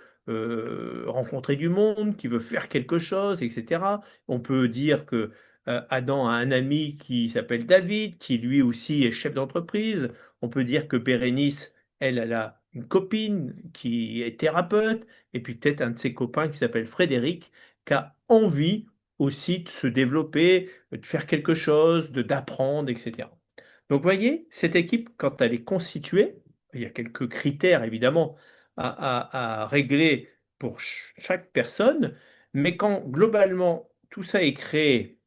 rencontrer du monde, qui veut faire quelque chose, etc. On peut dire que Adam a un ami qui s'appelle David, qui lui aussi est chef d'entreprise. On peut dire que Bérénice, elle, elle a une copine qui est thérapeute, et puis peut-être un de ses copains qui s'appelle Frédéric, qui a envie aussi de se développer, de faire quelque chose, de d'apprendre, etc. Donc, vous voyez, cette équipe, quand elle est constituée, il y a quelques critères évidemment à régler pour chaque personne, mais quand globalement tout ça est créé,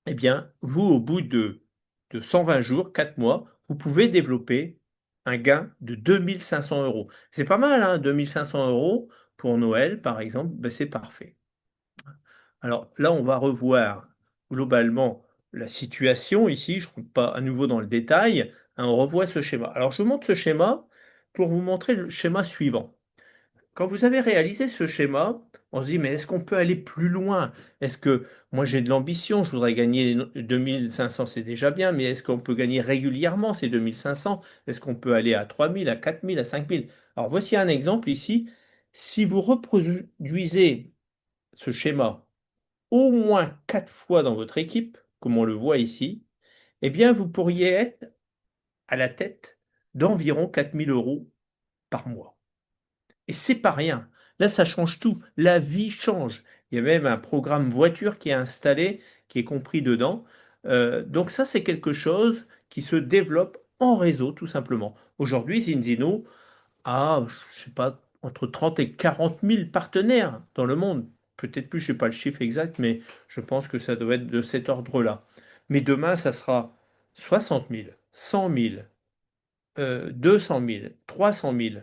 eh bien, vous, au bout de 120 jours, 4 mois, vous pouvez développer un gain de 2 500 euros. C'est pas mal, hein, 2 500 euros pour Noël, par exemple, ben, c'est parfait. Alors là, on va revoir globalement la situation ici. Je ne rentre pas à nouveau dans le détail, hein, on revoit ce schéma. Alors je vous montre ce schéma pour vous montrer le schéma suivant. Quand vous avez réalisé ce schéma, on se dit, mais est-ce qu'on peut aller plus loin? Est-ce que moi j'ai de l'ambition, je voudrais gagner 2 500, c'est déjà bien, mais est-ce qu'on peut gagner régulièrement ces 2 500? Est-ce qu'on peut aller à 3 000, à 4 000, à 5 000? Alors voici un exemple ici. Si vous reproduisez ce schéma au moins 4 fois dans votre équipe, comme on le voit ici, eh bien vous pourriez être à la tête d'environ 4 000 euros par mois. Et c'est pas rien. Là, ça change tout. La vie change. Il y a même un programme voiture qui est installé, qui est compris dedans. Donc ça, c'est quelque chose qui se développe en réseau, tout simplement. Aujourd'hui, Zinzino a, je sais pas, entre 30 et 40 000 partenaires dans le monde. Peut-être plus, je sais pas le chiffre exact, mais je pense que ça doit être de cet ordre-là. Mais demain, ça sera 60 000, 100 000, 200 000, 300 000.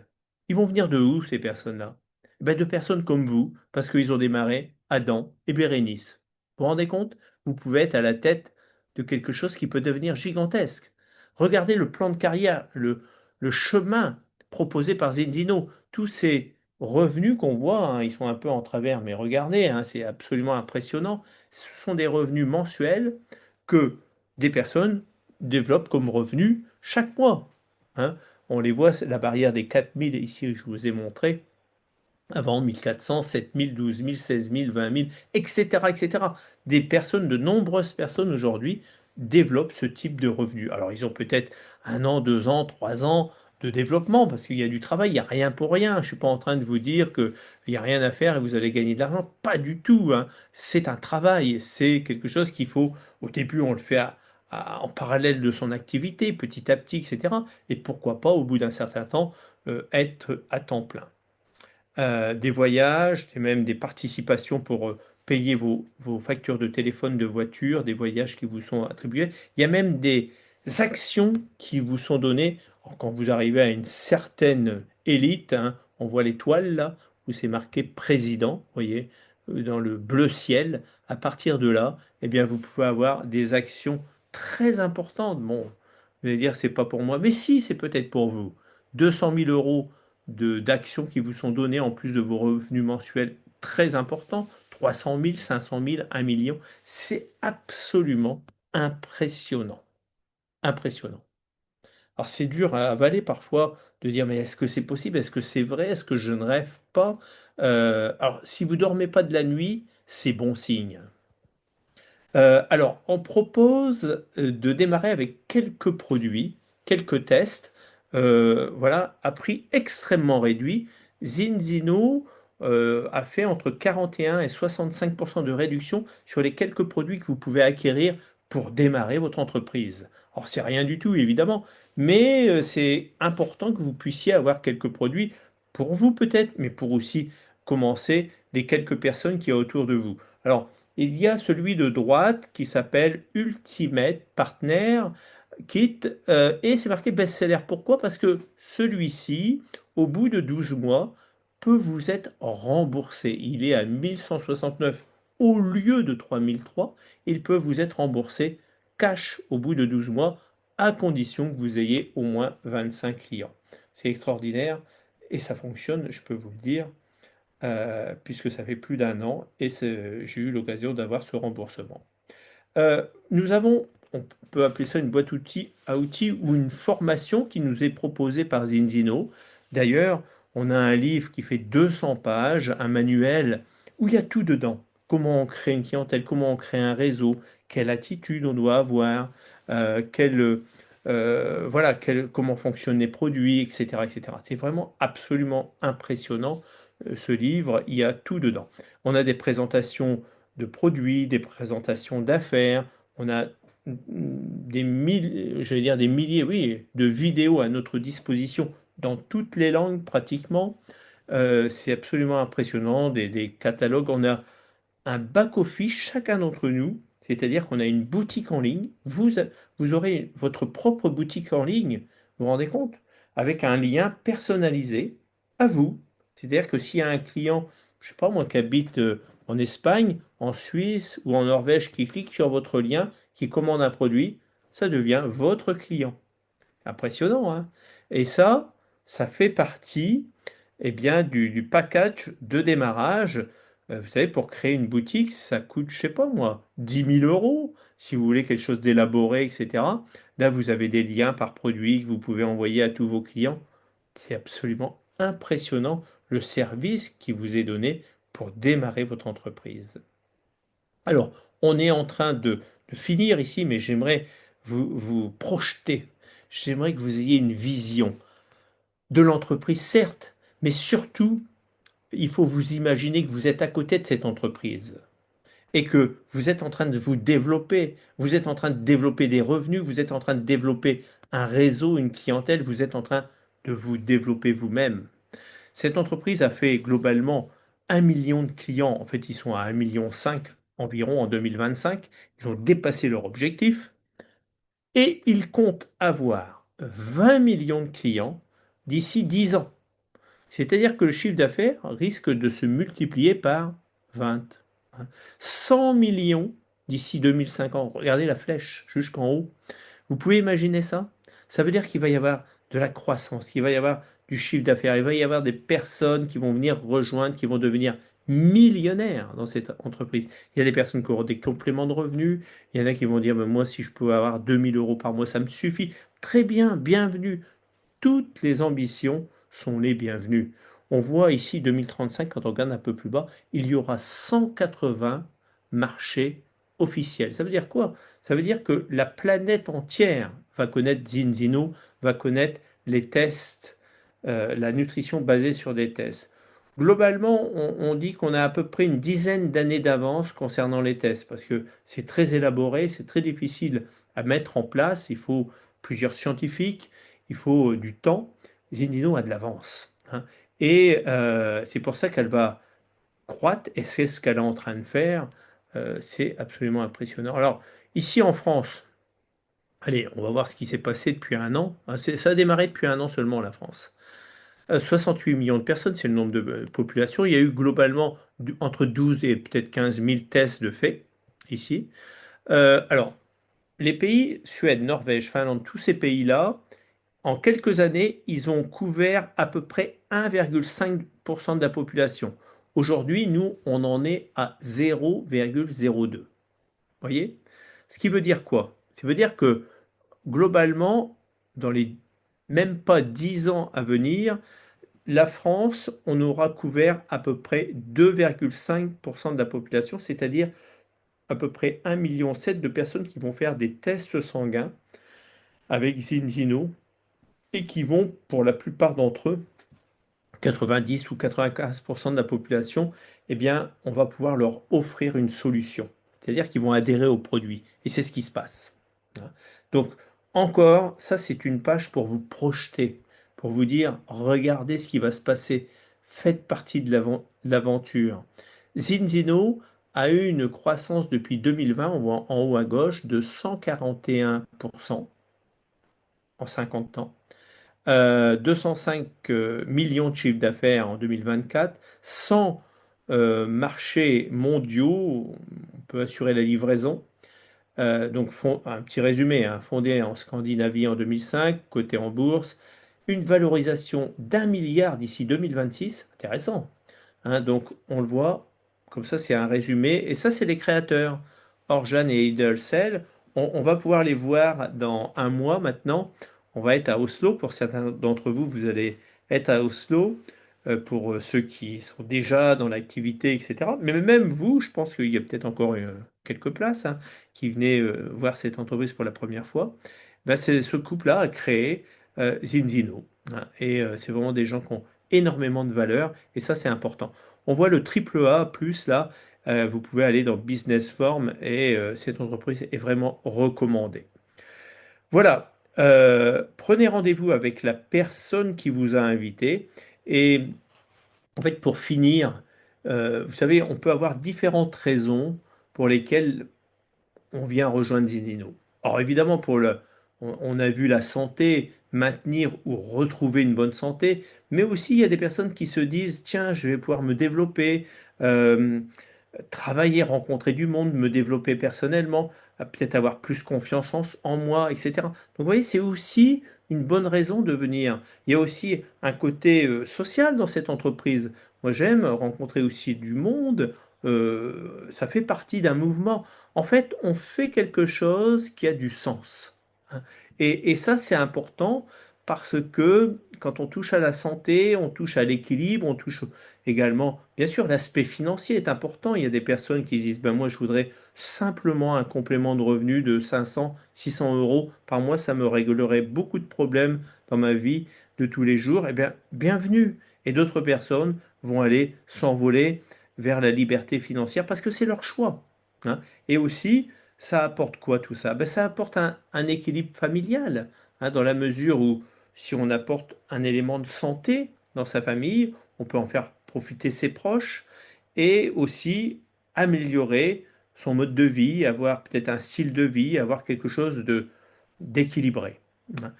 Ils vont venir de où, ces personnes-là? Ben, de personnes comme vous, parce qu'ils ont démarré Adam et Bérénice. Vous vous rendez compte? Vous pouvez être à la tête de quelque chose qui peut devenir gigantesque. Regardez le plan de carrière, le chemin proposé par Zinzino. Tous ces revenus qu'on voit, hein, ils sont un peu en travers, mais regardez, hein, c'est absolument impressionnant. Ce sont des revenus mensuels que des personnes développent comme revenus chaque mois, hein. On les voit, la barrière des 4 000 ici, je vous ai montré, avant 1 400, 7 000, 12 000, 16 000, 20 000, etc., etc. Des personnes, de nombreuses personnes aujourd'hui développent ce type de revenus. Alors, ils ont peut-être 1 an, 2 ans, 3 ans de développement parce qu'il y a du travail, il n'y a rien pour rien. Je ne suis pas en train de vous dire qu'il n'y a rien à faire et vous allez gagner de l'argent. Pas du tout, hein. C'est un travail, c'est quelque chose qu'il faut, au début, on le fait en parallèle de son activité, petit à petit, etc. Et pourquoi pas, au bout d'un certain temps, être à temps plein. Des voyages et même des participations pour payer vos factures de téléphone, de voiture, des voyages qui vous sont attribués. Il y a même des actions qui vous sont données quand vous arrivez à une certaine élite, hein. On voit l'étoile là, où c'est marqué président, vous voyez, dans le bleu ciel. À partir de là, eh bien, vous pouvez avoir des actions très importantes. Bon, vous allez dire, c'est pas pour moi, mais si, c'est peut-être pour vous. 200 000 euros d'actions qui vous sont données en plus de vos revenus mensuels très importants, 300 000, 500 000, 1 million. C'est absolument impressionnant. Impressionnant. Alors c'est dur à avaler parfois de dire mais est-ce que c'est possible? Est-ce que c'est vrai? Est-ce que je ne rêve pas? Alors si vous dormez pas de la nuit, c'est bon signe. Alors, on propose de démarrer avec quelques produits, quelques tests, voilà, à prix extrêmement réduit. Zinzino a fait entre 41 et 65% de réduction sur les quelques produits que vous pouvez acquérir pour démarrer votre entreprise. Alors, c'est rien du tout, évidemment, mais c'est important que vous puissiez avoir quelques produits pour vous peut-être, mais pour aussi commencer les quelques personnes qui y a autour de vous. Alors, il y a celui de droite qui s'appelle Ultimate Partner Kit et c'est marqué best-seller. Pourquoi? Parce que celui-ci, au bout de 12 mois, peut vous être remboursé. Il est à 1 169 au lieu de 3 003. Il peut vous être remboursé cash au bout de 12 mois à condition que vous ayez au moins 25 clients. C'est extraordinaire et ça fonctionne, je peux vous le dire, puisque ça fait plus d'un an et j'ai eu l'occasion d'avoir ce remboursement. Nous avons, on peut appeler ça une boîte à outils ou une formation qui nous est proposée par Zinzino. D'ailleurs, on a un livre qui fait 200 pages, un manuel où il y a tout dedans. Comment on crée une clientèle, comment on crée un réseau, quelle attitude on doit avoir, voilà, comment fonctionnent les produits, etc., etc. C'est vraiment absolument impressionnant, ce livre. Il y a tout dedans. On a des présentations de produits, des présentations d'affaires, on a j'allais dire des milliers, oui, de vidéos à notre disposition dans toutes les langues pratiquement. C'est absolument impressionnant, des catalogues. On a un back-office, chacun d'entre nous, c'est-à-dire qu'on a une boutique en ligne. Vous aurez votre propre boutique en ligne, vous vous rendez compte? Avec un lien personnalisé à vous. C'est-à-dire que s'il y a un client, je ne sais pas moi, qui habite en Espagne, en Suisse ou en Norvège, qui clique sur votre lien, qui commande un produit, ça devient votre client. Impressionnant, hein? Et ça fait partie eh bien, du package de démarrage. Vous savez, pour créer une boutique, ça coûte, je sais pas moi, 10 000 euros. Si vous voulez quelque chose d'élaboré, etc. Là, vous avez des liens par produit que vous pouvez envoyer à tous vos clients. C'est absolument impressionnant le service qui vous est donné pour démarrer votre entreprise. Alors, on est en train de finir ici, mais j'aimerais vous projeter. J'aimerais que vous ayez une vision de l'entreprise, certes, mais surtout, il faut vous imaginer que vous êtes à côté de cette entreprise et que vous êtes en train de vous développer, vous êtes en train de développer des revenus, vous êtes en train de développer un réseau, une clientèle, vous êtes en train de vous développer vous-même. Cette entreprise a fait globalement 1 million de clients. En fait, ils sont à 1,5 million environ en 2025. Ils ont dépassé leur objectif et ils comptent avoir 20 millions de clients d'ici 10 ans. C'est-à-dire que le chiffre d'affaires risque de se multiplier par 20. 100 millions d'ici 2050. Regardez la flèche jusqu'en haut. Vous pouvez imaginer ça? Ça veut dire qu'il va y avoir de la croissance, qu'il va y avoir du chiffre d'affaires, il va y avoir des personnes qui vont venir rejoindre, qui vont devenir millionnaires dans cette entreprise. Il y a des personnes qui auront des compléments de revenus, il y en a qui vont dire, ben, moi si je peux avoir 2 000 euros par mois, ça me suffit. Très bien, bienvenue. Toutes les ambitions sont les bienvenues. On voit ici 2035, quand on regarde un peu plus bas, il y aura 180 marchés officiels. Ça veut dire quoi? Ça veut dire que la planète entière va connaître Zinzino, va connaître les tests, la nutrition basée sur des tests. Globalement, on dit qu'on a à peu près une dizaine d'années d'avance concernant les tests, parce que c'est très élaboré, c'est très difficile à mettre en place, il faut plusieurs scientifiques, il faut du temps. Zinzino a de l'avance, hein. Et c'est pour ça qu'elle va croître, et c'est ce qu'elle est en train de faire. C'est absolument impressionnant. Alors, ici en France, allez, on va voir ce qui s'est passé depuis un an. Hein, ça a démarré depuis un an seulement, la France. 68 millions de personnes, c'est le nombre de population. Il y a eu globalement entre 12 et peut-être 15 000 tests de fait ici. Alors, les pays, Suède, Norvège, Finlande, tous ces pays-là, en quelques années, ils ont couvert à peu près 1,5% de la population. Aujourd'hui, nous, on en est à 0,02. Vous voyez? Ce qui veut dire quoi? Ça veut dire que globalement, dans les même pas 10 ans à venir, la France, on aura couvert à peu près 2,5% de la population, c'est-à-dire à peu près 1,7 million de personnes qui vont faire des tests sanguins avec Zinzino et qui vont, pour la plupart d'entre eux, 90 ou 95% de la population, eh bien, on va pouvoir leur offrir une solution. C'est-à-dire qu'ils vont adhérer au produit. Et c'est ce qui se passe. Donc, encore, ça, c'est une page pour vous projeter, pour vous dire, regardez ce qui va se passer. Faites partie de l'aventure. Zinzino a eu une croissance depuis 2020, on voit en haut à gauche, de 141% en 50 ans. 205 millions de chiffres d'affaires en 2024, 100 marchés mondiaux, on peut assurer la livraison. Donc, un petit résumé, hein, fondé en Scandinavie en 2005, coté en bourse, une valorisation d'1 milliard d'ici 2026, intéressant, hein. Donc, on le voit, comme ça, c'est un résumé. Et ça, c'est les créateurs, Orjan et Idelsel. On va pouvoir les voir dans un mois maintenant. On va être à Oslo. Pour certains d'entre vous, vous allez être à Oslo. Pour ceux qui sont déjà dans l'activité, etc. Mais même vous, je pense qu'il y a peut-être encore quelques places, hein, qui venaient voir cette entreprise pour la première fois. Ben, ce couple-là a créé Zinzino, hein. Et c'est vraiment des gens qui ont énormément de valeur, et ça, c'est important. On voit le triple A plus là, vous pouvez aller dans Business Form, et cette entreprise est vraiment recommandée. Voilà, prenez rendez-vous avec la personne qui vous a invité. Et en fait, pour finir, vous savez, on peut avoir différentes raisons pour lesquelles on vient rejoindre Zidino. Alors évidemment, on a vu la santé, maintenir ou retrouver une bonne santé, mais aussi il y a des personnes qui se disent, tiens, je vais pouvoir me développer, euh, travailler, rencontrer du monde, me développer personnellement, peut-être avoir plus confiance en moi, etc. Donc vous voyez, c'est aussi une bonne raison de venir. Il y a aussi un côté social dans cette entreprise. Moi, j'aime rencontrer aussi du monde. Ça fait partie d'un mouvement. En fait, on fait quelque chose qui a du sens, hein. Et ça, c'est important parce que quand on touche à la santé, on touche à l'équilibre, on touche également, bien sûr, l'aspect financier est important. Il y a des personnes qui disent, ben moi, je voudrais simplement un complément de revenu de 500, 600 euros par mois. Ça me réglerait beaucoup de problèmes dans ma vie de tous les jours. Eh bien, bienvenue. Et d'autres personnes vont aller s'envoler vers la liberté financière parce que c'est leur choix, hein. Et aussi, ça apporte quoi tout ça? Ben, ça apporte un équilibre familial, hein, dans la mesure où si on apporte un élément de santé dans sa famille, on peut en faire profiter ses proches et aussi améliorer son mode de vie, avoir peut-être un style de vie, avoir quelque chose d'équilibré, hein.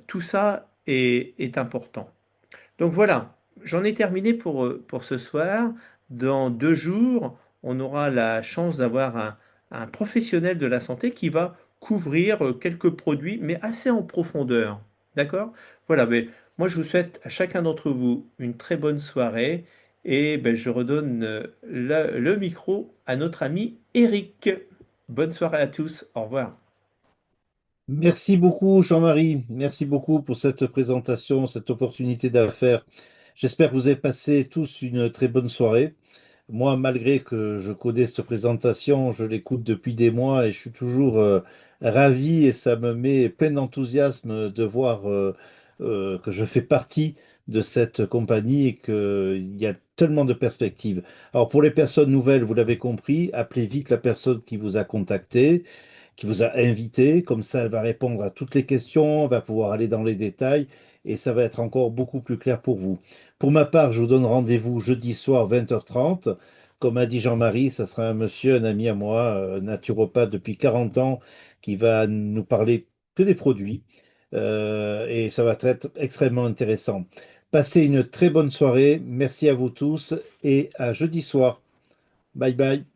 Tout ça est important. Donc voilà, j'en ai terminé pour ce soir. Dans 2 jours, on aura la chance d'avoir un professionnel de la santé qui va couvrir quelques produits, mais assez en profondeur. D'accord? Voilà, mais moi je vous souhaite à chacun d'entre vous une très bonne soirée et ben, je redonne le micro à notre ami Eric. Bonne soirée à tous, au revoir. Merci beaucoup, Jean-Marie. Merci beaucoup pour cette présentation, cette opportunité d'affaires. J'espère que vous avez passé tous une très bonne soirée. Moi, malgré que je connais cette présentation, je l'écoute depuis des mois et je suis toujours ravi et ça me met plein d'enthousiasme de voir que je fais partie de cette compagnie et qu'il y a tellement de perspectives. Alors, pour les personnes nouvelles, vous l'avez compris, appelez vite la personne qui vous a contacté, qui vous a invité. Comme ça, elle va répondre à toutes les questions, va pouvoir aller dans les détails et ça va être encore beaucoup plus clair pour vous. Pour ma part, je vous donne rendez-vous jeudi soir 20h30. Comme a dit Jean-Marie, ça sera un monsieur, un ami à moi, naturopathe depuis 40 ans, qui va nous parler que des produits. Et ça va être extrêmement intéressant. Passez une très bonne soirée. Merci à vous tous et à jeudi soir. Bye bye.